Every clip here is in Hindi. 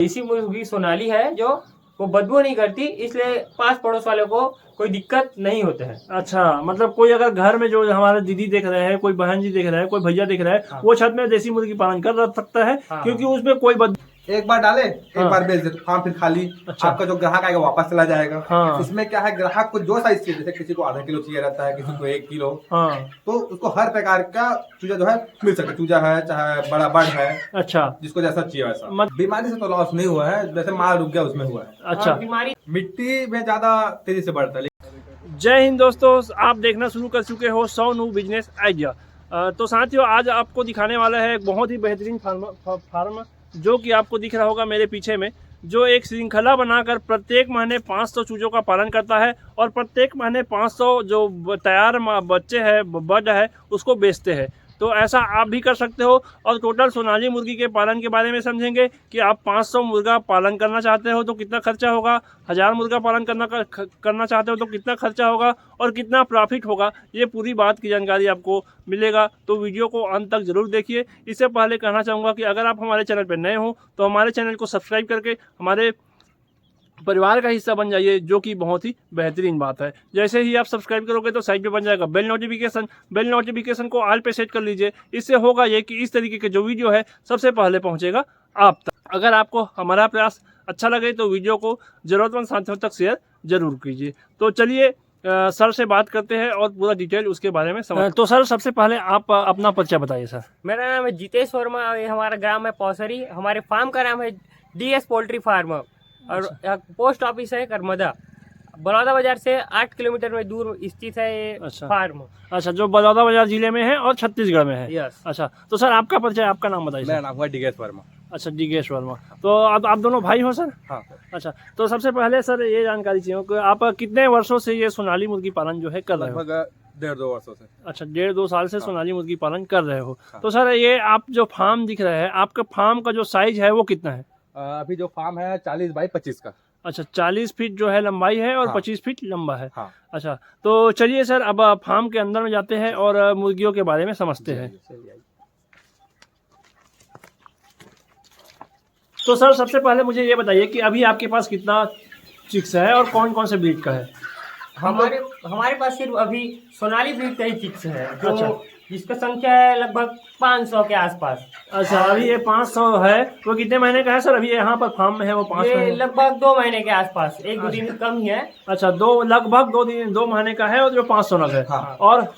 देसी मुर्गी सोनाली है जो वो बदबू नहीं करती, इसलिए पास पड़ोस वाले को कोई दिक्कत नहीं होता है। अच्छा, मतलब कोई अगर घर में जो हमारे दीदी देख रहे हैं, कोई बहन जी देख रहे हैं, कोई भैया देख रहे हैं, हाँ। वो छत में देसी मुर्गी पालन कर सकता है। हाँ। क्योंकि उसमें कोई एक बार डाले एक हाँ। बार बेच दे तो फार्म फिर खाली। अच्छा। आपका जो ग्राहक आएगा वापस चला जाएगा। हाँ। इसमें क्या है, ग्राहक को जो साइज चाहिए, जैसे किसी को आधा किलो चाहिए रहता है, किसी को 1 किलो, हाँ। तो उसको हर प्रकार का चूजा जो है मिल सकता है। चूजा है चाहे बड़ा बर्ड है, अच्छा, जिसको जैसा चाहिए वैसा। बीमारी से तो लॉस नहीं हुआ है, जैसे माल रुक गया उसमें हुआ है। अच्छा। बीमारी मिट्टी में ज्यादा तेजी से बढ़ता है। जय हिंद दोस्तों, आप देखना शुरू कर चुके हो 100 न्यू बिजनेस आइडिया। तो साथियों, आज आपको दिखाने वाला है एक बहुत ही बेहतरीन फार्म जो कि आपको दिख रहा होगा मेरे पीछे में, जो एक श्रृंखला बनाकर प्रत्येक महीने 500 चूजों का पालन करता है और प्रत्येक महीने 500 जो तैयार बच्चे हैं, बर्ड है, उसको बेचते हैं। तो ऐसा आप भी कर सकते हो। और टोटल सोनाली मुर्गी के पालन के बारे में समझेंगे कि आप 500 मुर्गा पालन करना चाहते हो तो कितना खर्चा होगा, 1000 मुर्गा पालन करना चाहते हो तो कितना खर्चा होगा और कितना प्रॉफिट होगा, ये पूरी बात की जानकारी आपको मिलेगा। तो वीडियो को अंत तक जरूर देखिए। इससे पहले कहना चाहूँगा कि अगर आप हमारे चैनल पर नए हो तो हमारे चैनल को सब्सक्राइब करके हमारे परिवार का हिस्सा बन जाइए, जो कि बहुत ही बेहतरीन बात है। जैसे ही आप सब्सक्राइब करोगे तो साइड पे बन जाएगा बेल नोटिफिकेशन को ऑल पे सेट कर लीजिए। इससे होगा ये कि इस तरीके के जो वीडियो है सबसे पहले पहुंचेगा आप तक। अगर आपको हमारा प्रयास अच्छा लगे तो वीडियो को जरूरतमंद साथियों तक शेयर जरूर कीजिए। तो चलिए सर से बात करते हैं और पूरा डिटेल उसके बारे में समझ। तो सर, सबसे पहले आप अपना परिचय बताइए सर। मेरा नाम है जितेश वर्मा, ये हमारा ग्राम है पौसरी, हमारे फार्म का नाम है DS पोल्ट्री फार्म और पोस्ट ऑफिस है करमदा। बड़ौदा बाजार से 8 किलोमीटर में दूर स्थित है ये फार्म। अच्छा, जो बड़ौदा बाजार जिले में है और छत्तीसगढ़ में है। यस। अच्छा, तो सर आपका परिचय, आपका नाम बताइए। मेरा नाम हुआ डिगेश वर्मा। अच्छा, डिगेश वर्मा। तो आप दोनों भाई हो सर? हाँ। अच्छा, तो सबसे पहले सर ये जानकारी चाहिए कि आप कितने वर्षों से ये सोनाली मुर्गी पालन जो है कर रहे हो? लगभग 1.5-2 वर्षों से। अच्छा, 1.5-2 साल से सोनाली मुर्गी पालन कर रहे हो। हाँ। तो सर ये आप जो फार्म दिख रहे हैं, आपका फार्म का जो साइज है वो कितना है? अभी जो फार्म है 40 बाई 25 का। अच्छा, 40 फीट जो है लंबाई है और हाँ। 25 फीट लंबा है। हाँ। अच्छा, तो चलिए सर अब फार्म के अंदर में जाते हैं और मुर्गियों के बारे में समझते हैं। तो सर सबसे पहले मुझे ये बताइए कि अभी आपके पास कितना चिक्स है और कौन कौन से ब्रीड का है? हमारे पास सिर्फ अभी सोनाली ब्रीड का ही चिक्स है, जो अच्छा। जिसका संख्या है लगभग 500 के आसपास। अच्छा, अभी ये 500 है। वो कितने महीने का है सर? अभी यहाँ पर फार्म में है वो 5 ये महीने? लगभग 2 महीने के आसपास, 1-2 दिन कम ही है। अच्छा, लगभग 2 महीने का है और जो 500 नग है। हाँ। और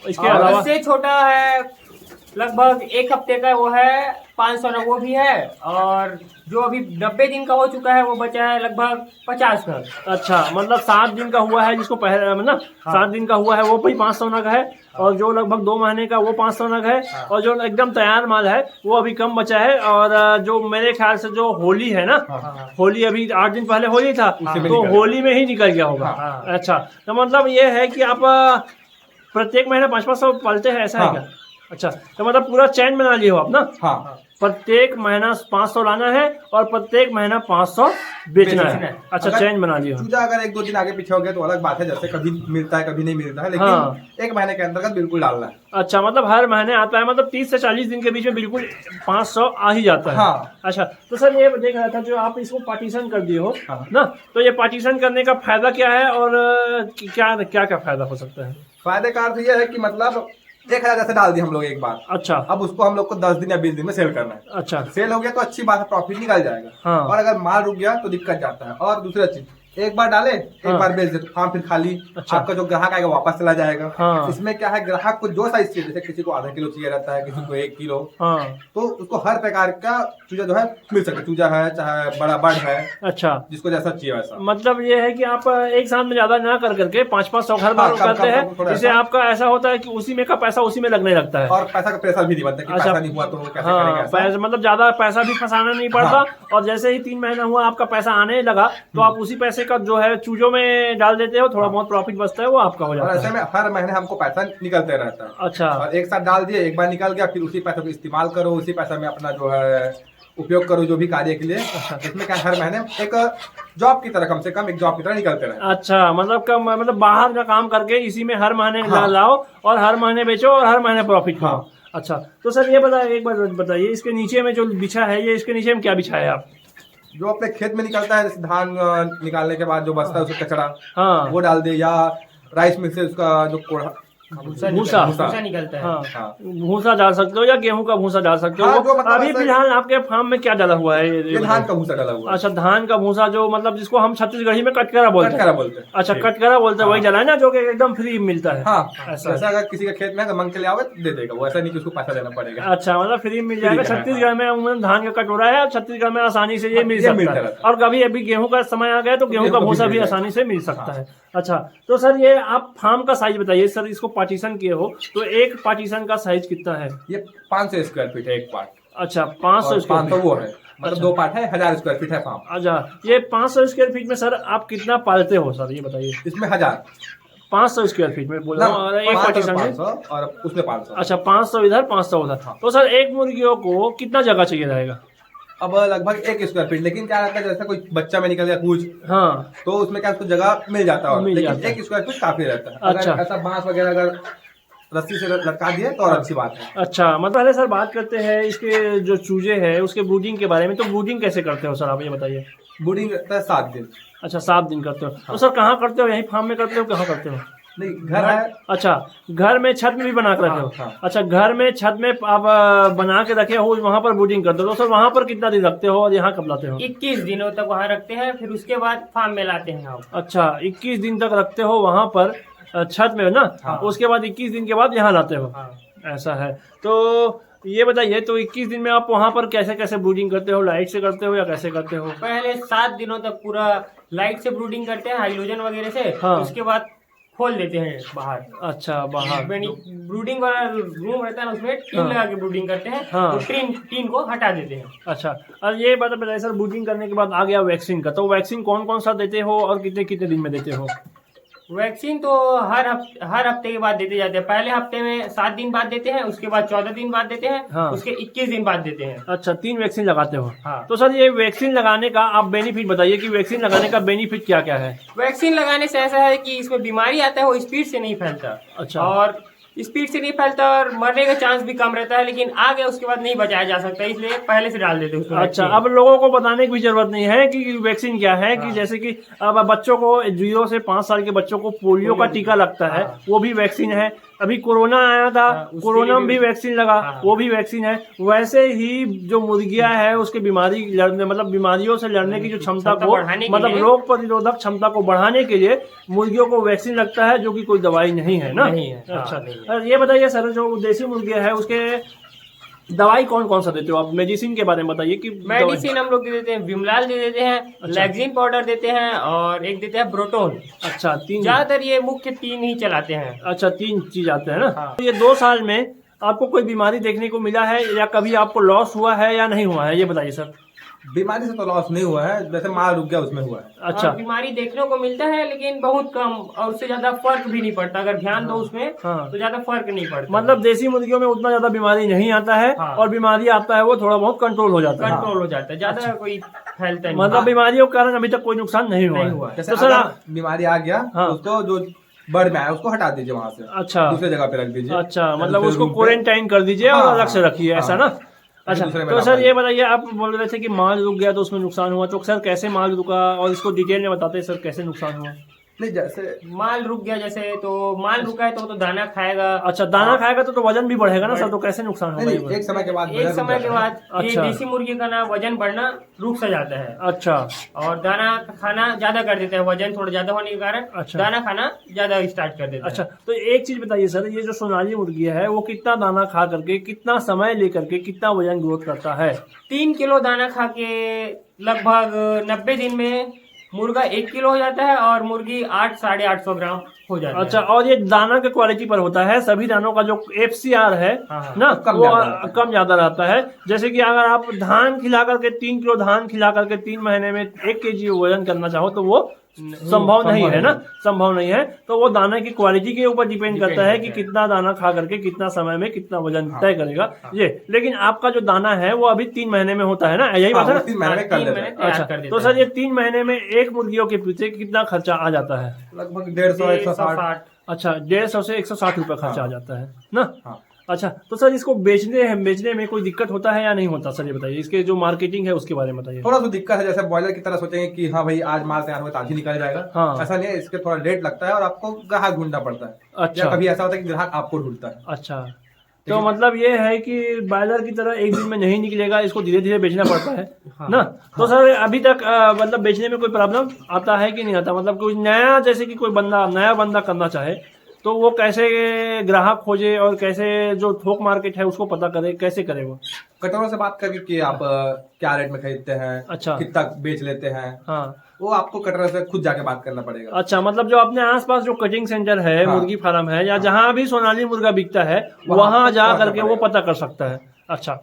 इसके अलावा इससे छोटा है लगभग 1 हफ्ते का, वो है 500 नग वो भी है। और जो अभी 90 दिन का हो चुका है वो बचा है लगभग 50 नग। अच्छा, मतलब 7 दिन का हुआ है जिसको पहले, मतलब 7 दिन का हुआ है वो भी 500 नग है। और जो लगभग 2 महीने का वो 500 नग है। और जो एकदम तैयार माल है वो अभी कम बचा है। और जो मेरे ख्याल से जो होली है ना, होली अभी 8 दिन पहले होली था, तो होली में ही निकल गया होगा। अच्छा, तो मतलब ये है कि आप प्रत्येक महीने 500 पालते हैं, ऐसा है क्या? अच्छा, तो मतलब पूरा चैन बना लिए हो आप ना? हाँ। प्रत्येक महीना 500 लाना है और प्रत्येक महीना 500 बेचना है। अच्छा, चैन बना लिया। चूजा अगर 1-2 दिन आगे पीछे हो गया तो अलग बात है, जैसे कभी मिलता है कभी नहीं मिलता है, लेकिन हाँ। 1 महीने के अंतर्गत बिल्कुल डालना है। अच्छा, मतलब हर महीने आता है, मतलब 30 से 40 दिन के बीच में बिल्कुल 500 आ ही जाता है। हाँ। अच्छा, तो सर ये देख रहा था जो आप इसको पार्टीशन कर दिए हो। हाँ। ना, तो ये पार्टीशन करने का फायदा क्या है और क्या क्या क्या फायदा हो सकता है? फायदे का अर्थ यह है कि मतलब 1000 जैसे डाल दिए हम लोग एक बार। अच्छा। अब उसको हम लोग को 10 दिन या 20 दिन में सेल करना है। अच्छा। सेल हो गया तो अच्छी बात है, प्रॉफिट निकल जाएगा। हाँ। और अगर माल रुक गया तो दिक्कत जाता है। और दूसरा चीज, एक बार डाले एक बार बेच दे तो फार्म फिर खाली। अच्छा। आपका जो ग्राहक आएगा वापस चला जाएगा। हाँ। इसमें क्या है, ग्राहक को जो साइज चाहिए, जैसे किसी को आधा किलो चाहिए रहता है, किसी को 1 किलो, हाँ। तो उसको हर प्रकार का चूजा जो है मिल सकता है। चूजा है चाहे बड़ा बर्ड है, अच्छा, जिसको जैसा चाहिए वैसा। मतलब ये है कि आप एक साथ में ज्यादा ना कर करके 500 हर बार करते हैं, इससे आपका ऐसा होता है कि उसी में का पैसा उसी में लगने लगता है और पैसा का प्रेशर भी नहीं बनता कि अच्छा। पैसा नहीं हुआ तो कैसे हाँ, करेंगे ऐसा। मतलब ज्यादा पैसा भी फंसाना नहीं पड़ता। हाँ। और जैसे ही 3 महीना हुआ आपका पैसा आने लगा तो आप उसी पैसे का जो है चूजों में डाल देते हो, थोड़ा बहुत प्रॉफिट बचता है वो आपका हो और जाता ऐसे है। में हर महीने हमको पैसा निकलते रहता है। अच्छा। और एक साथ डाल दिए, एक बार निकल गया, फिर उसी पैसे को इस्तेमाल करो, उसी पैसा में अपना जो है उपयोग करो जो भी कार्य के लिए। इसमें क्या हर महीने एक जॉब की तरह, कम से कम एक जॉब की तरह निकलते रहे। अच्छा, मतलब बाहर का काम करके इसी में हर महीने हाँ। लाओ और हर महीने बेचो और हर महीने प्रॉफिट खाओ। हाँ। अच्छा, तो सर ये बताइए, एक बार बताइए, इसके नीचे में जो बिछा है, ये इसके नीचे में क्या बिछा है आप? जो अपने खेत में निकलता है, जैसे धान निकालने के बाद जो बचता है उसका कचरा, हाँ वो डाल दे, या राइस मिल से उसका जो कोढ़ा भूसा भूसा निकलता है। हाँ हाँ। भूसा डाल सकते हो या गेहूं का भूसा डाल सकते हो। हाँ, जो मतलब अभी ऐसा- फिलहाल आपके फार्म में क्या डाला हुआ है ये धान का भूसा डाला हुआ है। अच्छा धान का भूसा, जो मतलब जिसको हम छत्तीसगढ़ी में कटकरा बोलते हैं। कटकरा बोलते हैं। अच्छा कटकरा बोलते हैं, वही डाला है ना, जो कि एकदम फ्री मिलता है। हाँ, ऐसा ऐसा अगर किसी का खेत में है, मंग के लिए आवे तो दे देगा वो, ऐसा नहीं कि उसको पैसा देना पड़ेगा। अच्छा मतलब फ्री मिल जाएगा। फ्री है, छत्तीसगढ़ में अमूमन धान का कटोरा है, छत्तीसगढ़ में आसानी से ये मिल सकता मिलता है। रहता है। और कभी अभी गेहूं का समय आ गया तो गेहूं का गेहूं का भी भूसा मिल भी जाएगा। आसानी से मिल सकता है। अच्छा तो सर ये आप फार्म का साइज बताइए सर, इसको पार्टीशन किए हो तो एक पार्टीशन का साइज कितना है? ये 500 स्क्वायर फीट है एक पार्ट, अच्छा 500 और स्क्वायर 500 फीट। वो है, मतलब अच्छा। 2 पार्ट है, 1000 स्क्वायर फीट है फार्म। अच्छा ये 500 स्क्वायर फीट में सर आप कितना पालते हो सर, ये बताइए। इसमें 1000 500 स्क्वायर फीट में बोल रहा हूँ, और एक 500 पार्टीशन में। 500 और उसमें 500। अच्छा 500 इधर 500 उधर। हाँ। तो सर एक मुर्गियों को कितना जगह चाहिए रहेगा? अब लगभग 1 स्क्वायर फीट, लेकिन क्या रहता है जैसे कोई बच्चा में निकल गया कुछ, हाँ तो उसमें क्या उसको जगह मिल जाता है, और मिल लेकिन जाता है। 1 स्क्वायर फीट काफी रहता है। अच्छा। अगर ऐसा बांस वगैरह अगर रस्सी से लटका दिए तो और अच्छी बात है। अच्छा मतलब पहले सर बात करते हैं इसके जो चूजे हैं उसके ब्रूडिंग के बारे में। तो ब्रूडिंग कैसे करते हो सर, आप ये बताइए। ब्रूडिंग रहता है 7 दिन। अच्छा 7 दिन करते हो। तो सर कहाँ करते हो, यहीं फार्म में करते हो, कहाँ करते हो? नहीं, घर है। अच्छा घर में छत में भी बना के रखे हो। हाँ। अच्छा घर में छत में आप बना के रखे हो, वहां पर ब्रूडिंग करते हो। तो सर वहां पर कितना दिन रखते हो और यहाँ कब लाते हो? 21 दिनों तक वहाँ रखते हैं, फिर उसके बाद फार्म में लाते हैं हम। अच्छा 21 दिन तक रखते हो वहां पर छत में ना। हाँ। उसके बाद 21 दिन के बाद यहाँ लाते हो। हाँ। ऐसा है। तो ये बताइए तो 21 दिन में आप वहां पर कैसे कैसे ब्रूडिंग करते हो, लाइट से करते हो या कैसे करते हो? पहले 7 दिनों तक पूरा लाइट से ब्रूडिंग करते हैं, हाइड्रोजन वगैरह से। हाँ। उसके बाद खोल देते हैं बाहर। अच्छा बाहर। ब्रूडिंग वाला रूम रहता है ना, उसमें टीन हाँ। लगा के ब्रूडिंग करते हैं। हाँ। तो टीन को हटा देते हैं। अच्छा और ये बात बताइए सर, ब्रूडिंग करने के बाद आ गया वैक्सीन का, तो वैक्सीन कौन कौन सा देते हो और कितने कितने दिन में देते हो? वैक्सीन तो हर हफ्ते के बाद देते जाते हैं। पहले हफ्ते में 7 दिन बाद देते हैं, उसके बाद 14 दिन बाद देते हैं। हाँ। उसके 21 दिन बाद देते हैं। अच्छा 3 वैक्सीन लगाते हो। हाँ। तो सर ये वैक्सीन लगाने का आप बेनिफिट बताइए कि वैक्सीन लगाने का बेनिफिट क्या क्या है? वैक्सीन लगाने से ऐसा है कि इसमें बीमारी आता है, वो स्पीड से नहीं फैलता। अच्छा। और स्पीड से नहीं फैलता और मरने का चांस भी कम रहता है, लेकिन आ गया उसके बाद नहीं बचाया जा सकता, इसलिए पहले से डाल देते हैं उसमें अच्छा वैक्सीन। अब लोगों को बताने की भी जरूरत नहीं है कि वैक्सीन क्या है। कि हाँ। जैसे कि अब बच्चों को 0 से 5 साल के बच्चों को पोलियो का टीका लगता है, हाँ। वो भी वैक्सीन है। अभी कोरोना आया था, हाँ, उसके कोरोना में लिए भी वैक्सीन लगा, हाँ। वो भी वैक्सीन है। वैसे ही जो मुर्गियां है उसके बीमारी लड़ने मतलब बीमारियों से लड़ने की जो क्षमता क्षमता को बढ़ाने के मतलब लिए- रोग प्रतिरोधक क्षमता को बढ़ाने के लिए मुर्गियों को वैक्सीन लगता है, जो कि कोई दवाई नहीं है ना। नहीं है। हाँ, अच्छा नहीं है। और ये बताइए सर, जो देसी मुर्गियां है उसके दवाई कौन कौन सा देते हो आप? मेडिसिन के बारे में बताइए कि मेडिसिन हम लोग दे देते हैं, विमलाल दे देते हैं, अच्छा। लैक्सिन पाउडर देते हैं, और एक देते हैं ब्रोटोन। अच्छा 3 ज्यादातर ये मुख्य 3 ही चलाते हैं। अच्छा 3 चीज आते हैं ना। हाँ। ये 2 साल में आपको कोई बीमारी देखने को मिला है या कभी आपको लॉस हुआ है या नहीं हुआ है, ये बताइए सर। बीमारी से तो लॉस नहीं हुआ है, जैसे माल रुक गया उसमें हुआ है। अच्छा और बीमारी देखने को मिलता है, लेकिन बहुत कम, और उससे ज्यादा फर्क भी नहीं पड़ता। अगर ध्यान दो उसमें हाँ। तो ज्यादा फर्क नहीं पड़ता। मतलब देसी मुर्गियों में उतना ज्यादा बीमारी नहीं आता है। हाँ। और बीमारी आता है वो थोड़ा बहुत कंट्रोल हो जाता है। कंट्रोल हो जाता है, ज्यादा कोई फैलता नहीं। मतलब बीमारियों के कारण अभी तक कोई नुकसान नहीं हुआ नहीं है। हुआ है। जैसे तो सर अगर बीमारी आ गया हाँ। तो उसको जो बर्ड में आया उसको हटा दीजिए वहां से, अच्छा दूसरे जगह पे रख दीजिए। अच्छा मतलब दूसरे उसको रूम पे। क्वारंटाइन कर दीजिए और हाँ, अलग से रखिए, हाँ, ऐसा ना। अच्छा दूसरे में तो ना सर पाइए। ये बताइए, आप बोल रहे थे कि माल रुक गया तो उसमें नुकसान हुआ, तो सर कैसे माल रुका और इसको डिटेल में बताते सर कैसे नुकसान हुआ? नहीं, जैसे माल रुक गया, जैसे तो माल रुका है तो वो तो दाना खाएगा। अच्छा दाना खाएगा तो वजन भी बढ़ेगा ना सर, तो कैसे नुकसान होगा? नहीं, ये एक समय के बाद एक वजन रुक समय के जाता है। बाद ये अच्छा। देसी मुर्गी का ना वजन बढ़ना रुक सा जाता है, अच्छा और दाना खाना ज्यादा कर देता है। वजन थोड़ा ज्यादा होने के कारण अच्छा। दाना खाना ज्यादा स्टार्ट कर देता अच्छा है। तो एक चीज बताइए सर, ये जो सोनाली मुर्गी है वो कितना दाना खा करके कितना समय लेकर के कितना वजन ग्रोथ करता है? 3 किलो दाना खा के लगभग 90 दिन में मुर्गा 1 किलो हो जाता है, और मुर्गी 800-850 ग्राम हो जाता है। अच्छा और ये दाना के क्वालिटी पर होता है, सभी दानों का जो FCR है हाँ, ना कम वो ज्यादा रहता है। कम ज्यादा रहता है। जैसे कि अगर आप धान खिला करके 3 किलो धान खिला करके 3 महीने में 1 kg वजन करना चाहो तो वो संभव नहीं है ना, संभव नहीं है। तो वो दाने की क्वालिटी के ऊपर डिपेंड करता है कि कितना दाना खा करके कितना समय में कितना वजन तय करेगा ये। लेकिन आपका जो दाना है वो अभी 3 महीने में होता है ना, यही बात है ना? 3 महीने में कर 3 देता महीने है। तैयार अच्छा कर देता तो सर है। ये 3 महीने में एक मुर्गियों के पीछे कितना खर्चा आ जाता है? लगभग 150-160। 160। अच्छा 150 से 160 रुपए खर्चा आ जाता है ना। हाँ। अच्छा, तो सर इसको बेचने में कोई दिक्कत होता है या नहीं होता सर, ये बताइए। इसके जो मार्केटिंग है उसके बारे में बताइए। थोड़ा सा दिक्कत है, जैसे बॉयलर की तरह सोचेंगे कि हाँ भाई आज माल तैयार हुआ ताजी निकल जाएगा, हाँ। ऐसा नहीं है। इसके थोड़ा लेट लगता है और आपको ग्राहक ढूंढना पड़ता है। अच्छा। या कभी ऐसा होता है कि ग्राहक आपको ढूंढता है। अच्छा, तो मतलब ये है कि बॉयलर की तरह एक दिन में नहीं निकलेगा, इसको धीरे धीरे बेचना पड़ता है। हाँ। ना, तो सर अभी तक मतलब बेचने में कोई प्रॉब्लम आता है कि नहीं आता? मतलब कोई नया, जैसे कि कोई नया बंदा करना चाहे तो वो कैसे ग्राहक खोजे और कैसे जो थोक मार्केट है उसको पता करे, कैसे करे वो? कटोरों से बात करके कि आप क्या रेट में खरीदते हैं, अच्छा। कितना बेच लेते हैं, हाँ। वो आपको कटोरों से खुद जाके बात करना पड़ेगा। अच्छा, मतलब जो अपने आसपास जो कटिंग सेंटर है, हाँ। मुर्गी फार्म है, या जहाँ भी सोनाली मुर्गा बिकता है वहाँ वहां आपको जा पता करके वो पड़ेगा। पता कर सकता है। अच्छा,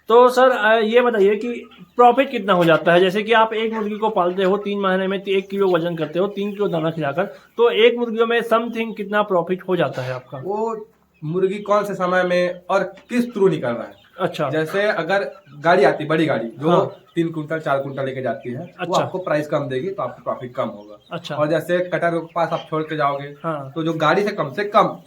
तो सर ये बताइए कि प्रॉफिट कितना हो जाता है? जैसे कि आप एक मुर्गी को पालते हो, 3 महीने में 1 किलो वजन करते हो, 3 किलो दाना खिलाकर, तो एक मुर्गियों में समथिंग कितना प्रॉफिट हो जाता है आपका? वो मुर्गी कौन से समय में और किस थ्रू निकल रहा है। अच्छा। जैसे अगर गाड़ी आती, बड़ी गाड़ी जो हाँ। 3 कुंटल 4 कुंटल लेके जाती है, वो अच्छा। आपको प्राइस कम देगी तो आपको प्रॉफिट कम होगा। अच्छा। और जैसे कटर के पास आप छोड़ के जाओगे, हाँ। तो जो गाड़ी से कम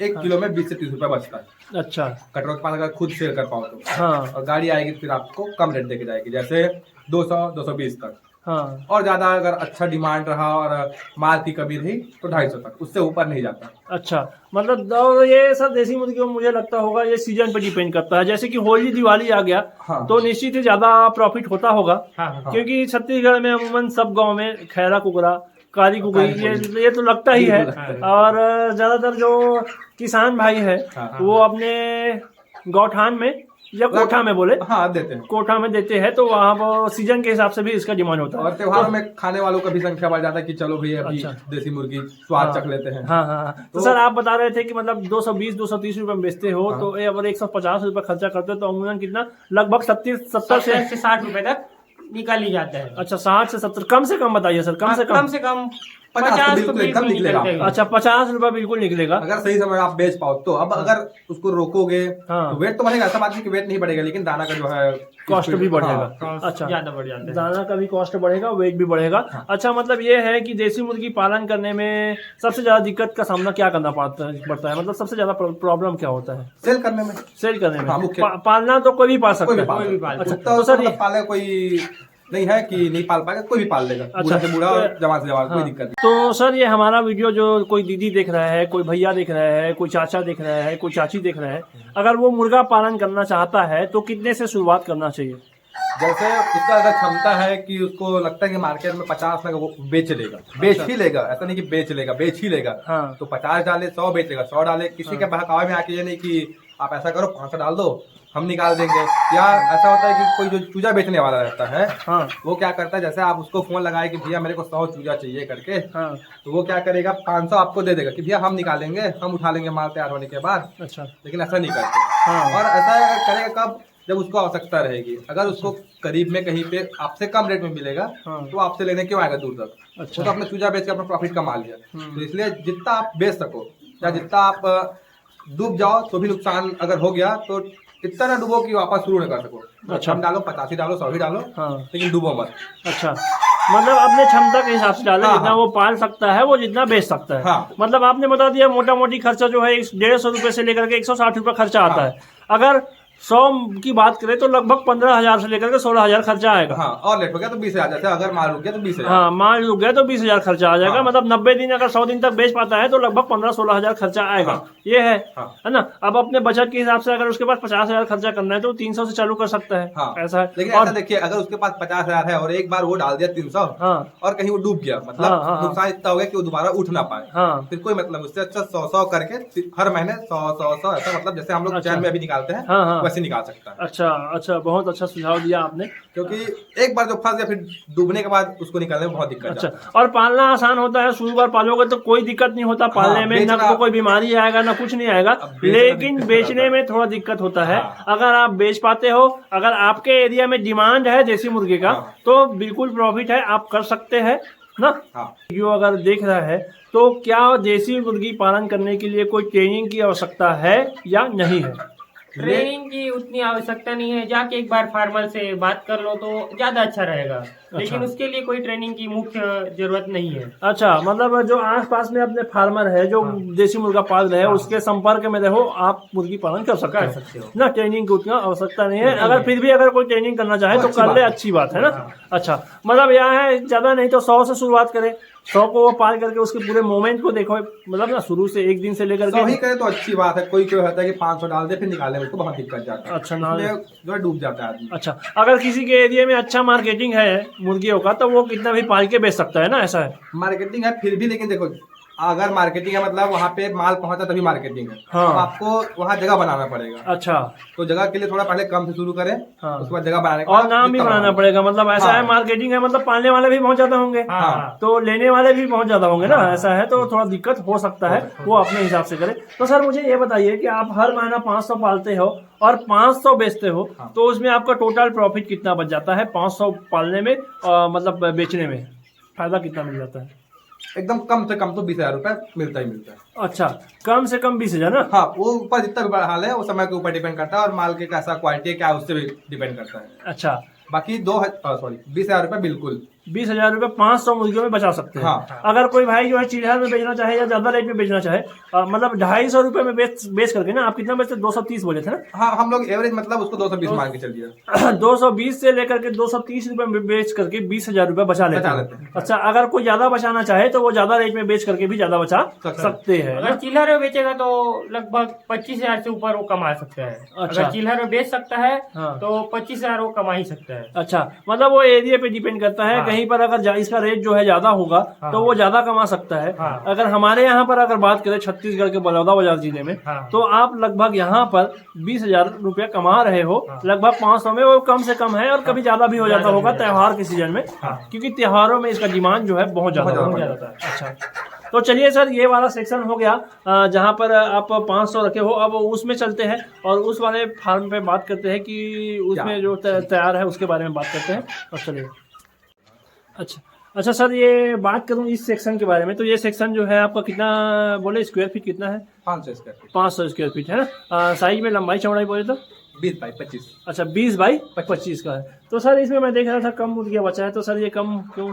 1 किलो में 20 से 30 रुपए बचता है। अच्छा। कटरों के पास अगर खुद सेल कर पाओ तो। हाँ। और गाड़ी आएगी फिर आपको कम रेट देके जाएगी, जैसे 200 220 तक। हाँ। और ज्यादा अगर अच्छा डिमांड रहा और माल की कमी रही तो 250 तक, उससे ऊपर नहीं जाता। अच्छा, मतलब और ये सर देसी मुर्गियों में मुझे लगता होगा ये सीजन पर डिपेंड करता है। जैसे कि होली दिवाली आ गया हाँ। तो निश्चित ही ज्यादा प्रॉफिट होता होगा। हाँ। क्योंकि छत्तीसगढ़ में अमूमन सब गांव में खैरा कुकरा, काली कुकरी, काली ये तो लगता ही है। बिल्कुल। और ज्यादातर जो किसान भाई है हाँ। वो अपने गौठान में या कोठा में बोले, हाँ देते हैं। कोठा में देते हैं, तो वहाँ पर सीजन के हिसाब से भी इसका डिमांड होता है। और त्योहारों में खाने वालों का भी संख्या बढ़ जाता है कि चलो भैया अभी अच्छा। देसी मुर्गी स्वाद हाँ। चख लेते हैं। हाँ हाँ हाँ। तो सर आप बता रहे थे कि मतलब 220 230 रुपए में बेचते हो, हाँ। तो अगर 150 रुपए खर्चा करते हो तो अमूमन कितना, लगभग 70 से 60 रुपए तक निकाल ही जाता है। अच्छा, 60 से 70, कम से कम बताइए सर, कम से कम। कम से कम 50 तो 50 तो बिल्कुल एकदम बिल्कुल निकलेगा। निकलते हैं। अच्छा, 50 रुपए बिल्कुल निकलेगा। अगर सही समय आप बेच पाओ तो। अब अगर उसको रोकोगे हाँ। तो वेट तो बढ़ेगा, ऐसा बात नहीं कि वेट नहीं बढ़ेगा, लेकिन दाना का जो है कॉस्ट भी बढ़ेगा। हाँ। अच्छा, ज्यादा बढ़ जाता है। दाना का भी कॉस्ट बढ़ेगा, वेट भी बढ़ेगा। अच्छा, मतलब ये है कि देसी मुर्गी पालन करने में सबसे ज्यादा दिक्कत का सामना क्या करना पड़ता है? मतलब सबसे ज्यादा प्रॉब्लम क्या होता है सेल करने में। सेल करने में? हाँ, मुख्य। पालना तो कोई भी पाल कोई भी सकता पाल है। कोई भी पाल अच्छा, कुत्ता तो सर मतलब पाले कोई नहीं है कि नहीं पाल पाएगा, कोई भी पाल लेगा। बूढ़ा से बूढ़ा और जवान से जवान, कोई हाँ। दिक्कत नहीं। तो सर ये हमारा वीडियो जो कोई दीदी देख रहा है, कोई भैया देख रहा है, कोई चाचा देख रहा है, कोई चाची देख रहा है, अगर वो मुर्गा पालन करना चाहता है तो कितने से शुरुआत करना चाहिए? जैसे उसका अगर क्षमता है कि उसको लगता है कि मार्केट में 50 में वो बेच लेगा, बेच ही लेगा, ऐसा नहीं कि बेच लेगा, बेच ही लेगा। हाँ। तो 50 डाले, 100 बेचेगा, 100 डाले। किसी के बहकावे में आके ये नहीं कि आप ऐसा करो 500 डाल दो हम निकाल देंगे। या ऐसा होता है कि कोई जो चूजा बेचने वाला रहता है, हाँ। वो क्या करता है, जैसे आप उसको फोन लगाए कि भैया मेरे को 100 चूजा चाहिए करके, हाँ। तो वो क्या करेगा 500 आपको दे देगा कि भैया हम निकालेंगे, हम उठा लेंगे माल तैयार होने के बाद। अच्छा। लेकिन ऐसा नहीं करते। हाँ। और ऐसा करेगा कब, जब उसको आवश्यकता रहेगी। अगर उसको करीब में कहीं पे आपसे कम रेट में मिलेगा हाँ। तो आपसे लेने क्यों आएगा दूर तक। अच्छा। वो तो अपने चूजा बेच के अपना प्रॉफिट कमा लिया। तो इसलिए जितना आप बेच सको या जितना आप डूब जाओ तो भी नुकसान अगर हो गया तो इतना ना डूबो कि वापस शुरू न कर सको। अच्छा। हम डालो 85 डालो, 100 ही डालो, हाँ। लेकिन डूबो मत। अच्छा, मतलब अपने क्षमता के हिसाब से डाले, हाँ, जितना हाँ। वो पाल सकता है वो जितना बेच सकता है। हाँ। मतलब आपने बता दिया मोटा मोटी खर्चा जो है 150 रुपए से लेकर के 160 रुपए खर्चा आता हाँ। है। अगर 100 की बात करें तो लगभग 15,000 से लेकर के 16,000 खर्चा आएगा। हाँ, और लेट हो गया तो 20,000, जैसे अगर माल रुक गया तो 20,000। हाँ, मान रुक गया तो 20,000 खर्चा आ जाएगा। हाँ। मतलब 90 दिन अगर 100 दिन तक बेच पाता है तो लगभग 15-16,000 खर्चा आएगा। हाँ। ये है हाँ। है ना। अब अपने बचत के हिसाब से अगर उसके पास 50,000 खर्चा करना है तो 300 से चालू कर सकता है। हाँ। ऐसा है। लेकिन और ऐसा देखिए, अगर उसके पास 50,000 है और एक बार वो डाल दिया 300 हाँ। और कहीं वो डूब गया, मतलब हाँ, हाँ, हाँ। नुकसान इतना हो गया कि वो दोबारा उठ ना पाए, हाँ। फिर कोई मतलब उससे अच्छा 100 करके हर महीने 100 ऐसा, मतलब जैसे हम लोग अच्छा। चैन में अभी निकालते हैं हाँ, हाँ। वैसे निकाल सकता है। अच्छा अच्छा, बहुत अच्छा सुझाव दिया आपने। क्योंकि एक बार जो फंस गया फिर डूबने के बाद उसको निकालने में बहुत दिक्कत अच्छा, जाता है। और पालना आसान होता है, शुरू बार पालोगे तो कोई दिक्कत नहीं होता पालने हाँ, में, ना बेचना- तो कोई बीमारी आएगा ना कुछ नहीं आएगा। अब बेचना लेकिन दिक्कत बेचने होता में थोड़ा दिक्कत होता है। हाँ। अगर आप बेच पाते हो, अगर आपके एरिया में डिमांड है देसी मुर्गे का, हाँ। तो बिल्कुल प्रॉफिट है, आप कर सकते हैं ना। हाँ। जो अगर देख रहा है तो क्या देसी मुर्गी पालन करने के लिए कोई ट्रेनिंग की आवश्यकता है या नहीं है? ट्रेनिंग की उतनी आवश्यकता नहीं है, जाके एक बार फार्मर से बात कर लो तो ज्यादा अच्छा रहेगा। लेकिन उसके लिए कोई ट्रेनिंग की मुख्य जरूरत नहीं है। अच्छा, मतलब जो आस पास में अपने फार्मर है जो देसी मुर्गा पाल रहे हैं उसके संपर्क में रहो, आप मुर्गी पालन कर सकते हो ना। ट्रेनिंग की उतना आवश्यकता नहीं है। अगर फिर भी अगर कोई ट्रेनिंग करना चाहे तो कर ले, अच्छी बात है ना। अच्छा, मतलब यहाँ है ज्यादा नहीं तो 100 से शुरुआत करें, 100 को वो पाल करके उसके पूरे मोमेंट को देखो, मतलब ना शुरू से एक दिन से लेकर के। सही करे तो अच्छी बात है। कोई होता है कि 500 डाल दे फिर निकालने में उसको बहुत दिक्कत जाता है। अच्छा, ना जो है डूब जाता है आदमी। अच्छा, अगर किसी के एरिया में अच्छा मार्केटिंग है मुर्गियों का तो वो कितना भी पाल के बेच सकता है ना, ऐसा है। मार्केटिंग है फिर भी, लेकिन देखो अगर मार्केटिंग है मतलब वहाँ पे माल पहुंचा तभी मार्केटिंग है। हाँ। तो आपको वहाँ जगह बनाना पड़ेगा। अच्छा, तो जगह के लिए थोड़ा पहले कम से शुरू करें, हाँ। उसके बाद जगह बनाने के और बाद नाम भी जितना बनाना पड़ेगा, मतलब ऐसा हाँ। है मार्केटिंग है मतलब पालने वाले भी बहुत ज्यादा होंगे, हाँ। तो लेने वाले भी बहुत ज्यादा होंगे ना, ऐसा है तो थोड़ा दिक्कत हो सकता है, वो अपने हिसाब से करे। तो सर मुझे ये बताइए कि आप हर महीना 500 पालते हो और 500 बेचते हो, तो उसमें आपका टोटल प्रॉफिट कितना बच जाता है 500 पालने में, मतलब बेचने में फायदा कितना मिल जाता है? एकदम कम से कम तो 20,000 रुपए मिलता ही मिलता है। अच्छा, कम से कम 20,000 ना। हाँ, वो ऊपर जितना भी बड़ा हाल है वो समय के ऊपर डिपेंड करता है और माल के कैसा क्वालिटी है क्या है उससे भी डिपेंड करता है। अच्छा, बाकी 20,000 रुपए बिल्कुल 20,000 रुपए 500 मुर्गियों में बचा सकते हैं। हाँ। अगर कोई भाई जो है चिल्हर में बेचना चाहे या ज्यादा रेट में बेचना चाहे, मतलब 250 रुपए में बेच करके ना, आप कितना बेचते? 230 बोले थे ना। हाँ, हम लोग एवरेज मतलब उसको 220 मान के चलिए। 220 से लेकर के 230 रुपए में बेच करके 20,000 रुपए बचा लेते हैं। अच्छा, अगर कोई ज्यादा बचाना चाहे तो वो ज्यादा रेट में बेच करके भी ज्यादा बचा सकते हैं। अगर चिल्हर में बेचेगा तो लगभग 25,000 से ऊपर वो कमा सकता है। अच्छा। अगर चिल्हर में बेच सकता है हाँ। तो 25,000 वो कमा ही सकता है। अच्छा, मतलब वो एरिया पे डिपेंड करता है। हाँ। कहीं पर अगर इसका रेट जो है ज्यादा होगा हाँ। तो वो ज्यादा कमा सकता है। हाँ। अगर हमारे यहाँ पर अगर बात करें छत्तीसगढ़ के बलौदाबाजार जिले में, हाँ। तो आप लगभग यहाँ पर 20,000 रुपया कमा रहे हो। हाँ। लगभग 500 में, वो कम से कम है और कभी ज्यादा भी हो जाता होगा त्योहार के सीजन में, हाँ। क्योंकि त्योहारों में इसका डिमांड जो है बहुत ज्यादा बहुत होता ज्यादा है। अच्छा, तो चलिए सर, ये वाला सेक्शन हो गया जहाँ पर आप 500 रखे हो। अब उसमें चलते हैं और उस वाले फार्म पे बात करते हैं कि उसमें जो तैयार है उसके बारे में बात करते हैं। और चलिए, अच्छा सर, ये बात करूं इस सेक्शन के बारे में, तो ये सेक्शन जो है आपका कितना बोले, स्क्वायर फीट कितना है? 500 स्क्वायर फीट। 500 स्क्वायर फीट है ना। साइज में लंबाई चौड़ाई बोले तो 20 बाई 25। अच्छा, 20 बाई 25 का है। तो सर इसमें मैं देख रहा था कम मुर्गियाँ बचा है, तो सर ये कम क्यों?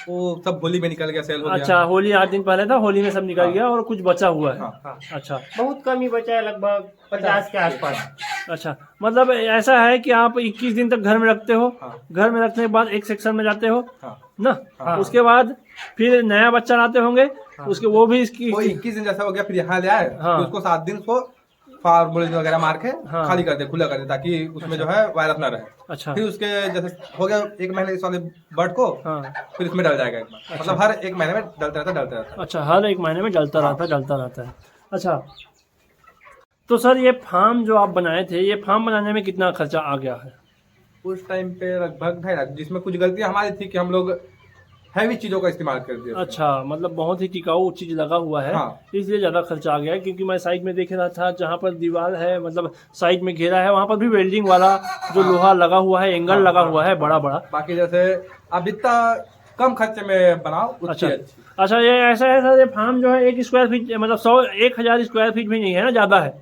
वो सब होली में निकल गया, सेल हो गया। अच्छा, होली 8 दिन पहले था, होली में सब निकल हाँ। गया और कुछ बचा हुआ है। हाँ। अच्छा, बहुत कम ही बचा है, लगभग 50 के आसपास। अच्छा, मतलब ऐसा है कि आप 21 दिन तक घर में रखते हो। हाँ। घर में रखने के बाद एक सेक्शन में जाते हो हाँ। ना। हाँ। उसके बाद फिर नया बच्चा लाते होंगे, उसके वो भी इसकी वो 21 दिन जैसा हो गया फिर यहाँ ले आए, हाँ। फिर उसको 7 दिन को फार्मूलेज वगैरह मार के हाँ। खाली कर दे, खुला कर दे, ताकि उसमें जो है वायरस ना रहे। अच्छा, फिर उसके जैसे हो गया 1 महीने इस वाले बर्ड को, हाँ। फिर इसमें डल जाएगा एक बार। मतलब हर 1 महीने में डलता रहता है। अच्छा, हर 1 महीने में डलता रहता है। अच्छा, तो सर ये फार्म जो आप बनाए थे, ये फार्म बनाने में कितना खर्चा आ गया है? उस टाइम पे लगभग 2.5 लाख, जिसमें कुछ गलतियां हमारी थी कि हम लोग हैवी चीजों का इस्तेमाल कर दिया। अच्छा, मतलब बहुत ही टिकाऊ चीज लगा हुआ है। हाँ। इसलिए ज्यादा खर्चा आ गया है। क्योंकि मैं साइड में देख रहा था जहाँ पर दीवार है, मतलब साइड में घेरा है, वहाँ पर भी वेल्डिंग वाला जो लोहा लगा हुआ है, एंगल लगा हुआ है बड़ा बड़ा। बाकी जैसे आप जितना कम खर्चे में बनाओ उतनी अच्छा अच्छी। अच्छा, ये ऐसा है सर, ये फार्म जो है 1 स्क्वायर फीट मतलब 1,000 स्क्वायर फीट भी नहीं है ना, ज्यादा है।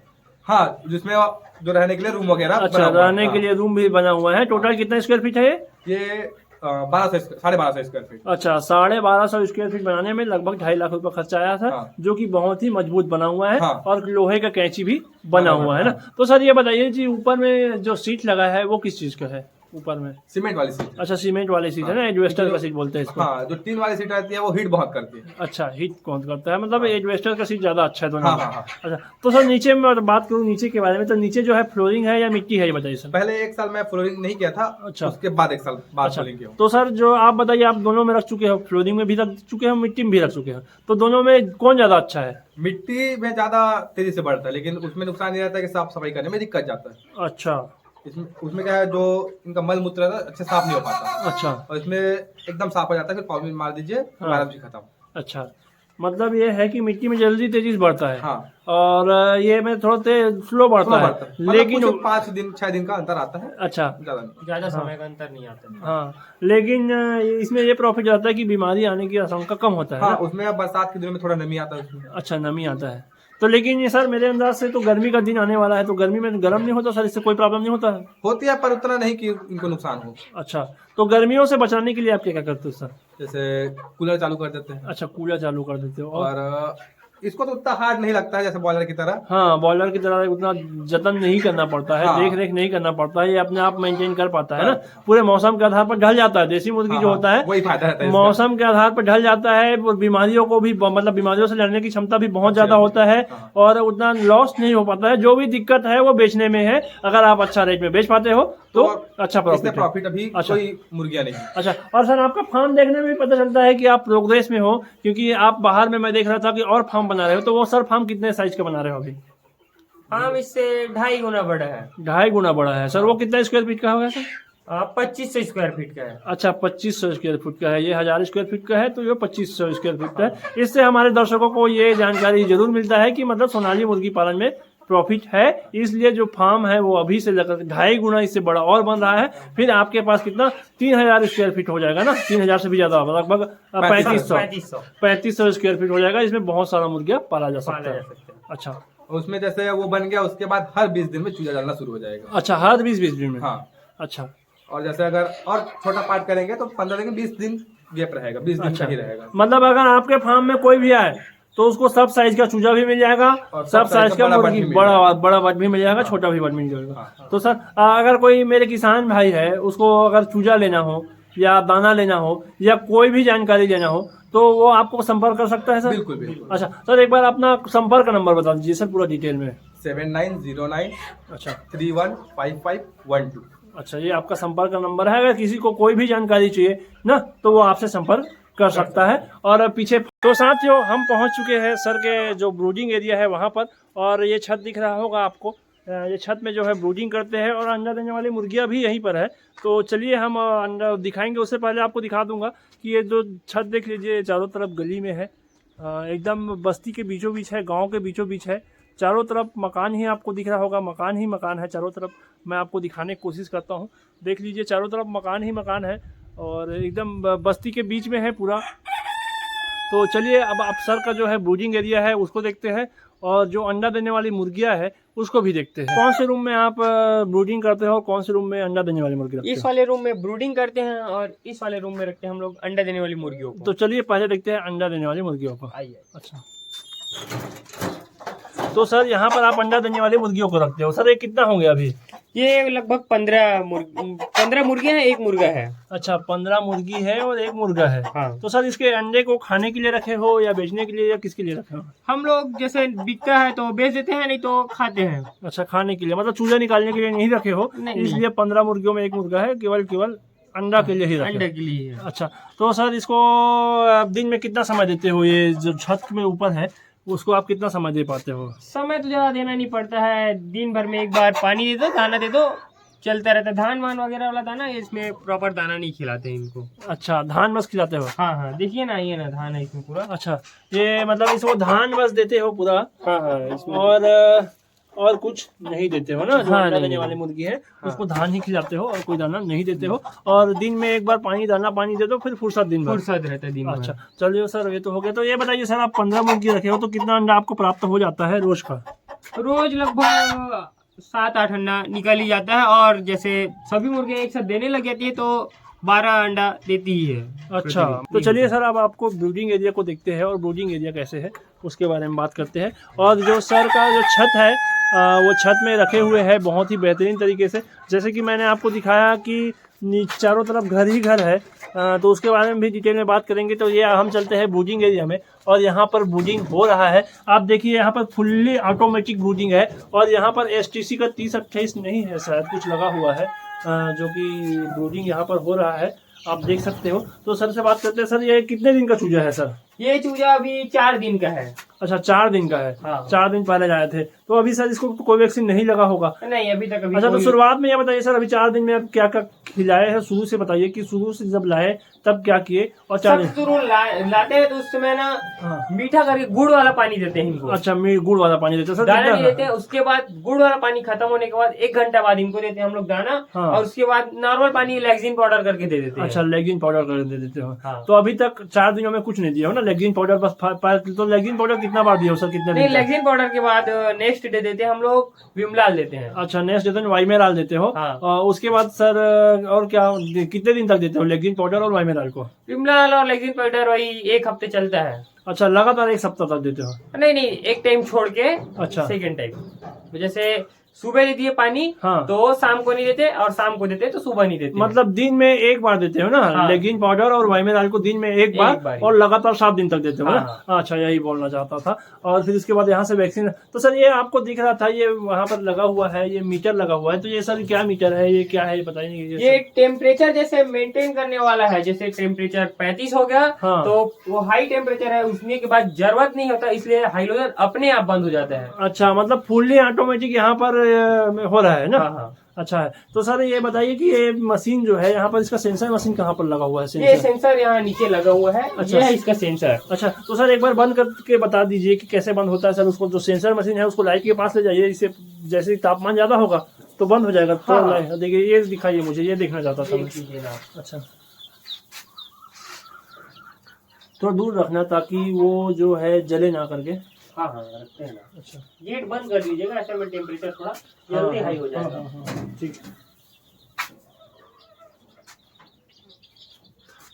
हाँ, जिसमें जो रहने के लिए रूम वगैरह अच्छा, बना हुआ है। रहने के लिए रूम भी बना हुआ है। टोटल कितना स्क्वायर फीट है ये? ये 12,500 स्क्वायर फीट। अच्छा, 1250 स्क्वायर फीट बनाने में लगभग 2.5 लाख रुपए खर्चा आया था। हाँ। जो कि बहुत ही मजबूत बना हुआ है। हाँ। और लोहे का कैंची भी बना हुआ है ना। तो सर ये बताइए जी, ऊपर में जो सीट लगा है वो किस चीज का है ऊपर में? सीमेंट वाली सीट। अच्छा, सीमेंट वाली सीट है ना, एडवेस्टर का सीट बोलते हैं इसको। हाँ, जो टीन वाली सीट रहती है वो हीट बहुत करती है। अच्छा, हीट कौन करता है, मतलब एडवेस्टर का सीट ज्यादा अच्छा है दोनों हाँ, में। हाँ, हाँ। अच्छा, तो सर नीचे में बात करूँ नीचे के बारे में, तो नीचे जो है फ्लोरिंग है या मिट्टी है, ये बताइए सर। पहले 1 साल मैं फ्लोरिंग नहीं किया था। अच्छा। उसके बाद 1 साल बाद अच्छा, फ्लोरिंग किया हूँ। तो सर जो आप बताइए, आप दोनों में रख चुके हो, फ्लोरिंग में भी रख चुके हो, मिट्टी में भी रख चुके हो, तो दोनों में कौन ज्यादा अच्छा है? मिट्टी में ज्यादा तेजी से बढ़ता है, लेकिन उसमें नुकसान ये रहता है कि साफ सफाई करने में दिक्कत जाता है। अच्छा उसमें क्या है, जो इनका मल मूत्र है अच्छे साफ नहीं हो पाता। अच्छा और इसमें एकदम साफ हो जाता है, फिर पॉलिथीन मार दीजिए, हाँ। वायरस भी खत्म। अच्छा, मतलब ये है कि मिट्टी में जल्दी तेजी से बढ़ता है। हाँ। और ये में थोड़ा स्लो बढ़ता है, लेकिन 5 दिन 6 दिन का अंतर आता है, अच्छा, ज्यादा नहीं। ज्यादा समय का अंतर नहीं आता। हाँ, लेकिन इसमें ये प्रॉफिट रहता है कि बीमारी आने की आशंका कम होता है हाँ, ना? उसमें अब बरसात के दिनों में थोड़ा नमी आता है उसमें। अच्छा, नमी आता है। तो लेकिन ये सर मेरे अंदाज से तो गर्मी का दिन आने वाला है, तो गर्मी में गर्म नहीं होता सर, इससे कोई प्रॉब्लम नहीं होता है? होती है पर उतना नहीं कि इनको नुकसान हो। अच्छा, तो गर्मियों से बचाने के लिए आप क्या क्या करते हो सर? जैसे कूलर चालू कर देते हैं। अच्छा, कूलर चालू कर देते हो। और इसको तो उतना हार्ड नहीं लगता है जैसे बॉयलर की तरह। हाँ, बॉयलर की तरह उतना जतन नहीं करना पड़ता है, हाँ। देख रेख नहीं करना पड़ता है, ये अपने आप मेंटेन कर पाता है ना, पूरे मौसम के आधार पर ढल जाता है। देसी मुर्गी जो होता है वही फायदा रहता है इसका। मौसम के आधार पर ढल जाता है, और बीमारियों को भी मतलब बीमारियों से लड़ने की क्षमता भी बहुत ज्यादा होता है, और उतना लॉस नहीं हो पाता है। जो भी दिक्कत है वो बेचने में है, अगर आप अच्छा रेट में बेच पाते हो तो अच्छा इसमें प्रॉफिट। प्रॉफिट अभी कोई मुर्गियां नहीं। अच्छा, और सर आपका फार्म देखने में भी पता चलता है कि आप प्रोग्रेस में हो, क्योंकि आप बाहर में मैं देख रहा था कि और फार्म बना रहे हो, तो वो सर फार्म कितने साइज का बना रहे हो अभी? फार्म इससे 2.5 गुना बड़ा है। 2.5 गुना बड़ा है सर। वो कितना स्क्वायर फीट का होगा सर? 2500 स्क्वायर फीट का है। अच्छा, 2500 स्क्वायर फीट का है। ये 1000 स्क्वायर फीट का है, तो ये 2500 स्क्वायर फीट का है। इससे हमारे दर्शकों को ये जानकारी जरूर मिलता है कि मतलब सोनाली मुर्गी पालन में प्रॉफिट है, इसलिए जो फार्म है वो अभी से लगभग 2.5 गुना इससे बड़ा और बन रहा है। फिर आपके पास कितना 3000 स्क्वायर फीट हो जाएगा ना, 3000 से भी ज्यादा होगा, लगभग 3500 स्क्वायर फीट हो जाएगा। इसमें बहुत सारा मुर्गियां पाला जा सकता है। अच्छा, उसमें जैसे वो बन गया उसके बाद हर 20 दिन में चूजा डालना शुरू हो जाएगा। अच्छा, हर 20 दिन में? हाँ। अच्छा, और जैसे अगर और छोटा पार्ट करेंगे तो 15 दिन 20 दिन गैप रहेगा, 20 दिन का ही रहेगा। मतलब अगर आपके फार्म में कोई भी आए तो उसको सब साइज का चूजा भी मिल जाएगा, और सब साइज का मुर्गी, बड़ा बट भी मिल जाएगा, छोटा भी बट मिल जाएगा। तो सर अगर कोई मेरे किसान भाई है, उसको अगर चूजा लेना हो या दाना लेना हो या कोई भी जानकारी लेना हो, तो वो आपको संपर्क कर सकता है सर? बिल्कुल बिल्कुल। अच्छा सर, एक बार अपना संपर्क नंबर बता दीजिए सर पूरा डिटेल में। 7909 अच्छा 315512। अच्छा, ये आपका संपर्क नंबर है। अगर किसी को कोई भी जानकारी चाहिए ना, तो वो आपसे संपर्क कर सकता है। और पीछे तो साथियों हम पहुंच चुके हैं सर के जो ब्रूडिंग एरिया है वहां पर, और ये छत दिख रहा होगा आपको, ये छत में जो है ब्रूडिंग करते हैं, और अंडा देने वाली मुर्गियां भी यहीं पर है। तो चलिए हम अंडा दिखाएंगे। उससे पहले आपको दिखा दूंगा कि ये जो छत देख लीजिए, चारों तरफ गली में है, एकदम बस्ती के बीचों बीच है, गाँव के बीचों बीच है। चारों तरफ मकान ही आपको दिख रहा होगा, मकान ही मकान है चारों तरफ। मैं आपको दिखाने की कोशिश करता हूँ, देख लीजिए चारों तरफ मकान ही मकान है, और एकदम बस्ती के बीच में है पूरा। तो चलिए अब आप सर का जो है ब्रूडिंग एरिया है उसको देखते हैं, और जो अंडा देने वाली मुर्गियां है उसको भी देखते हैं। कौन से रूम में आप ब्रूडिंग करते हो और कौन से रूम में अंडा देने वाली मुर्गी रखते हो? इस वाले रूम में ब्रूडिंग करते हैं और इस वाले रूम में रखते हैं हम लोग अंडा देने वाली मुर्गियों को। तो चलिए पहले देखते हैं अंडा देने वाली मुर्गियों को। आइए। अच्छा, तो सर यहाँ पर आप अंडा देने वाली मुर्गियों को रखते हो। सर ये कितना हो गया अभी? ये लगभग 15 मुर्गियां हैं, एक मुर्गा है। अच्छा, 15 मुर्गी है और एक मुर्गा है। हाँ। तो सर इसके अंडे को खाने के लिए रखे हो या बेचने के लिए या किसके लिए रखे हो? हम लोग जैसे बिकता है तो बेच देते हैं, नहीं तो खाते हैं। अच्छा, खाने के लिए, मतलब चूजा निकालने के लिए नहीं रखे हो? नहीं। इसलिए 15 मुर्गियों में एक मुर्गा है, केवल अंडा के लिए ही रखे। अंडे के लिए है। अच्छा, तो सर इसको दिन में कितना समय देते हो? ये जो छत में ऊपर है उसको आप कितना समय दे पाते हो? समय तो ज्यादा देना नहीं पड़ता है, दिन भर में एक बार पानी दे दो, दाना दे दो, चलता रहता है। धान वान वगैरह वाला दाना, इसमें प्रॉपर दाना नहीं खिलाते हैं इनको। अच्छा, धान बस खिलाते हो? हाँ हाँ, देखिए ना, ये ना धान है इसमें पूरा। अच्छा, ये मतलब इसको धान बस देते हो पूरा? हाँ हाँ, इसमें और कुछ नहीं देते हो ना? जो हाँ, अंडा नहीं, देने वाली मुर्गी है उसको धान ही खिलाते हो और कोई दाना नहीं देते हो, और दिन में एक बार दाना पानी दे दो, फिर फुर्सत दिन भर फुर्सत रहता है दिन भर। अच्छा, चलिए सर ये तो हो गया। तो ये बताइए सर, आप 15 मुर्गी रखे हो तो कितना अंडा आपको प्राप्त हो जाता है रोज का? रोज लगभग 7-8 अंडा निकल ही जाता है, और जैसे सभी मुर्गियां एक साथ देने लग जाती है तो 12 अंडा देती ही है। अच्छा, तो चलिए सर अब आपको ब्रूडिंग एरिया को देखते हैं, और ब्रूडिंग एरिया कैसे है उसके बारे में बात करते हैं। और जो सर का जो छत है वो छत में रखे हुए है बहुत ही बेहतरीन तरीके से। जैसे कि मैंने आपको दिखाया कि चारों तरफ घर ही घर है, तो उसके बारे में भी डिटेल में बात करेंगे। तो ये हम चलते हैं ब्रूडिंग एरिया में, और यहाँ पर ब्रूडिंग हो रहा है। आप देखिए यहाँ पर फुल्ली ऑटोमेटिक ब्रूडिंग है, और यहाँ पर STC का 30-28 नहीं है, शायद कुछ लगा हुआ है, जो कि ब्रूडिंग यहाँ पर हो रहा है, आप देख सकते हो। तो सर से बात करते हैं। सर ये कितने दिन का चूजा है सर? ये चूजा अभी 4 दिन का है। अच्छा, 4 दिन का है। हाँ। 4 दिन पहले जाए थे, तो अभी सर इसको कोई वैक्सीन नहीं लगा होगा? नहीं, अभी तक अच्छा, तो शुरुआत में ये बताइए सर, अभी 4 दिन में आप क्या क्या खिलाए हैं? शुरू से बताइए कि शुरू से जब लाए तब क्या किए, और 4 दिन शुरू लाते हैं तो उस समय ना हाँ। मीठा करके गुड़ वाला पानी देते हैं इनको। अच्छा, गुड़ वाला पानी देते हैं सर? दाना नहीं देते हैं, उसके बाद गुड़ वाला पानी खत्म होने के बाद 1 घंटा बाद इनको देते हैं हम लोग दाना। हाँ। और उसके बाद नॉर्मल पानी लेक्सिन पाउडर करके दे देते हैं। अच्छा, लेगिन पाउडर कर दे देते हो। हाँ। तो अभी तक 4 दिनों में कुछ नहीं दिया हो ना? लेगिन पाउडर बस तो लेगिन पाउडर कितना बार दिया हो सर, कितने नहीं, दिन तक? लेक्सिन पाउडर के बाद नेक्स्ट डे देते हैं हम लोग विमलाल देते हैं। अच्छा, नेक्स्ट डे वाइमेराल देते हो। हाँ। उसके बाद सर और क्या, कितने दिन तक देते हो लेक्सिन पाउडर और वाइमेराल को? विमलाल और लेक्सिन पाउडर वही 1 हफ्ते चलता है। अच्छा, लगातार 1 सप्ताह तक देते हो? नहीं, एक टाइम छोड़ के। अच्छा। सेकेंड टाइम जैसे सुबह दे दिए पानी, हाँ। तो शाम को नहीं देते, और शाम को देते तो सुबह नहीं देते। मतलब दिन में 1 बार देते हो ना? हाँ। लेगिन पाउडर और वाइमेराल को दिन में 1 बार, और लगातार 7 दिन तक देते हो ना? हाँ। अच्छा, यही बोलना चाहता था। और फिर उसके बाद यहाँ से वैक्सीन, तो सर ये आपको दिख रहा था, ये वहाँ पर लगा हुआ है, ये मीटर लगा हुआ है, तो ये सर क्या मीटर है, ये क्या है, बताइए। ये टेम्परेचर जैसे मेंटेन करने वाला है, जैसे टेम्परेचर 35 हो गया। हाँ। तो वो हाई टेम्परेचर है, उसमें के बाद जरूरत नहीं होता, इसलिए हाइड्रोजन अपने आप बंद हो जाता है। अच्छा, मतलब फुल्ली ऑटोमेटिक यहाँ पर हो रहा है ना? हाँ। अच्छा है। तो सर ये बताइए कि ये मशीन जो है यहाँ पर, इसका सेंसर मशीन कहाँ पर लगा हुआ है? ये सेंसर यहाँ नीचे लगा हुआ है। अच्छा। ये है इसका सेंसर। अच्छा, तो सर एक बार बंद करके बता दीजिए कि कैसे बंद होता है सर। उसको जो सेंसर मशीन है उसको लाइट के पास ले जाइए, इससे जैसे ही तापमान ज्यादा होगा तो बंद हो जाएगा। तो हाँ। देखिए, ये दिखाइए मुझे, ये देखना चाहता था मैं। अच्छा, थोड़ा दूर रखना ताकि वो जो है जले ना करके। हाँ, रखते हैं ना। अच्छा, गेट बंद कर लीजिएगा, ऐसे में टेम्परेचर थोड़ा जल्दी हाई हो जाएगा। हाँ, ठीक है।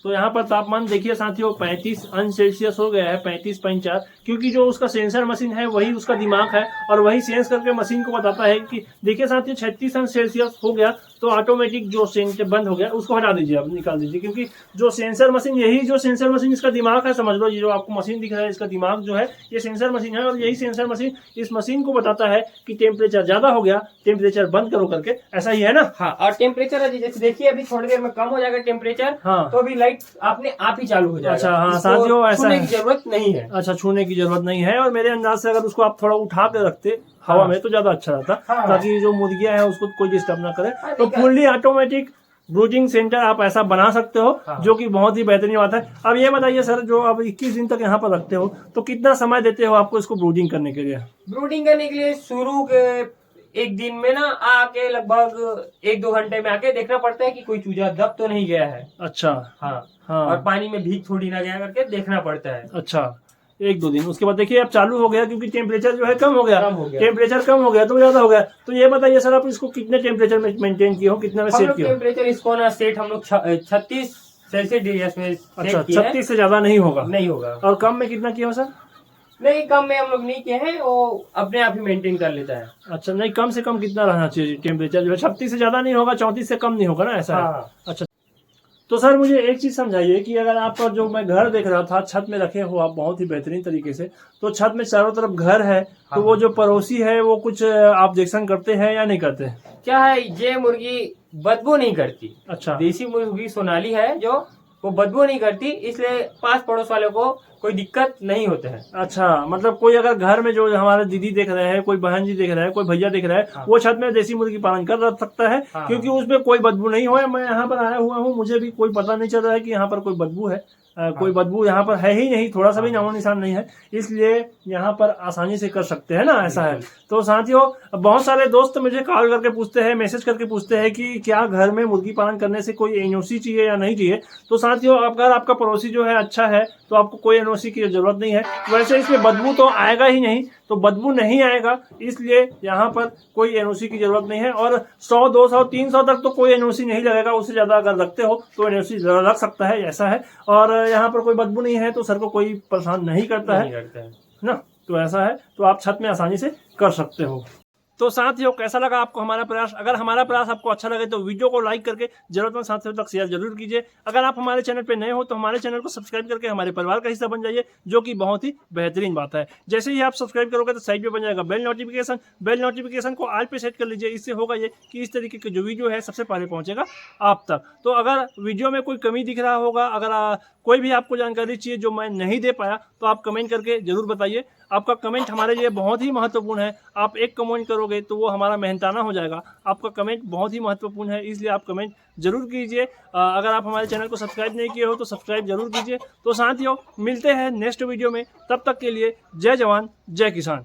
तो यहाँ पर तापमान देखिए साथियों 35° हो गया है, 35.4, क्योंकि जो उसका सेंसर मशीन है वही उसका दिमाग है, और वही सेंस करके मशीन को बताता है कि देखिए साथियों 36° हो गया, तो ऑटोमेटिक जो सेंसर बंद हो गया उसको हटा दीजिए, आप निकाल दीजिए, क्योंकि जो सेंसर मशीन, यही जो सेंसर मशीन इसका दिमाग है, समझ लो। ये जो आपको मशीन दिख रहा है, इसका दिमाग जो है ये सेंसर मशीन है, और यही सेंसर मशीन इस मशीन को बताता है कि टेम्परेचर ज्यादा हो गया, टेम्परेचर बंद करो करके। ऐसा ही है ना? हाँ, और टेम्परेचर जैसे देखिए अभी थोड़ी देर में कम हो जाएगा टेम्परेचर। हाँ। तो अभी लाइट अपने आप ही चालू हो जाएगा। अच्छा, हाँ इसको साथियों, ऐसा छूने है। की जरूरत नहीं है। अच्छा, छूने की जरूरत नहीं है, और मेरे अंदाज से अगर उसको आप थोड़ा उठा के रखते हवा हाँ। में तो ज्यादा अच्छा रहता, हाँ। ताकि जो मुर्गियां हैं उसको कोई डिस्टर्ब ना करे। हाँ, तो ठीक है। फुल्ली ऑटोमेटिक ब्रूडिंग सेंटर आप ऐसा बना सकते हो। हाँ। जो जो कि बहुत ही बेहतरीन बात है। अब ये बताइए सर, जो आप 21 दिन तक यहाँ पर रखते हो, तो कितना समय देते हो आपको इसको ब्रूडिंग करने के लिए? ब्रूडिंग करने के लिए शुरू के 1 दिन में ना आके लगभग 1-2 घंटे में आके देखना पड़ता है कि कोई चूजा दब तो नहीं गया है। अच्छा। हाँ। हाँ। और पानी में भीग थोड़ी ना गया करके देखना पड़ता है। अच्छा, 1-2 दिन, उसके बाद देखिए अब चालू हो गया, क्योंकि टेम्परेचर जो है कम हो गया। टेम्परेचर कम हो गया तो ज्यादा हो गया। तो ये बताइए सर, आप इसको कितने टेम्परेचर में मेंटेन किए हो, कितना में हम सेट लोग किए हो? टेम्परेचर इसको ना सेट हम लोग 36 सेल्सियस में अच्छा, सेट किया है। 36 से ज्यादा नहीं होगा? नहीं होगा। और कम में कितना किया हो सर? नहीं, कम में हम लोग नहीं किए हैं, वो अपने आप ही मेंटेन कर लेता है। अच्छा, नहीं, कम से कम कितना रहना चाहिए टेम्परेचर जो है? 36 से ज्यादा नहीं होगा, 34 से कम नहीं होगा ना, ऐसा है? हाँ। अच्छा, तो सर मुझे एक चीज समझाइए कि अगर आप जो मैं घर देख रहा था, छत में रखे हो आप बहुत ही बेहतरीन तरीके से, तो छत में चारों तरफ घर है, तो हाँ। वो जो पड़ोसी है वो कुछ ऑब्जेक्शन करते हैं या नहीं करते? क्या है, ये मुर्गी बदबू नहीं करती। अच्छा। देसी मुर्गी सोनाली है जो, वो बदबू नहीं करती, इसलिए पास पड़ोस वालों को कोई दिक्कत नहीं होता है। अच्छा, मतलब कोई अगर घर में जो हमारे दीदी देख रहे हैं, कोई बहन जी देख रहे हैं, कोई भैया देख रहा है, हाँ। वो छत में देसी मुर्गी पालन कर सकता है। हाँ। क्योंकि उसमें कोई बदबू नहीं हो। मैं यहाँ पर आया हुआ हूँ, मुझे भी कोई पता नहीं चल रहा है कि यहाँ पर कोई बदबू है। कोई बदबू यहाँ पर है ही नहीं, थोड़ा सा भी नामो निशान नहीं है, इसलिए यहाँ पर आसानी से कर सकते हैं ना, ऐसा है। तो साथियों, बहुत सारे दोस्त मुझे कॉल करके पूछते हैं, मैसेज करके पूछते हैं कि क्या घर में मुर्गी पालन करने से कोई एनओसी चाहिए या नहीं चाहिए। तो साथियों, अगर आपका पड़ोसी जो है अच्छा है तो आपको कोई एनओसी की जरूरत नहीं है। वैसे इसमें बदबू तो आएगा ही नहीं, तो बदबू नहीं आएगा, इसलिए यहाँ पर कोई एनओसी की जरूरत नहीं है। और 100, 200, 300 तक तो कोई एनओसी नहीं लगेगा, उससे ज्यादा अगर रखते हो तो एनओसी लग सकता है, ऐसा है। और यहाँ पर कोई बदबू नहीं है तो सर को कोई परेशान नहीं करता है ना, तो ऐसा है। तो आप छत में आसानी से कर सकते हो। तो साथियों, कैसा लगा आपको हमारा प्रयास? अगर हमारा प्रयास आपको अच्छा लगे तो वीडियो को लाइक करके जरूरतमंद साथियों तक शेयर जरूर कीजिए। अगर आप हमारे चैनल पे नए हो तो हमारे चैनल को सब्सक्राइब करके हमारे परिवार का हिस्सा बन जाइए, जो कि बहुत ही बेहतरीन बात है। जैसे ही आप सब्सक्राइब करोगे तो साइड पे बन जाएगा बेल नोटिफिकेशन को ऑल पे सेट कर लीजिए। इससे होगा ये कि इस तरीके के जो वीडियो है सबसे पहले पहुंचेगा आप तक। तो अगर वीडियो में कोई कमी दिख रहा होगा, अगर कोई भी आपको जानकारी चाहिए जो मैं नहीं दे पाया, तो आप कमेंट करके जरूर बताइए। आपका कमेंट हमारे लिए बहुत ही महत्वपूर्ण है। आप एक कमेंट करोगे तो वो हमारा मेहनताना हो जाएगा। आपका कमेंट बहुत ही महत्वपूर्ण है, इसलिए आप कमेंट जरूर कीजिए। अगर आप हमारे चैनल को सब्सक्राइब नहीं किए हो तो सब्सक्राइब जरूर कीजिए। तो साथियों, मिलते हैं नेक्स्ट वीडियो में, तब तक के लिए जय जवान जय किसान।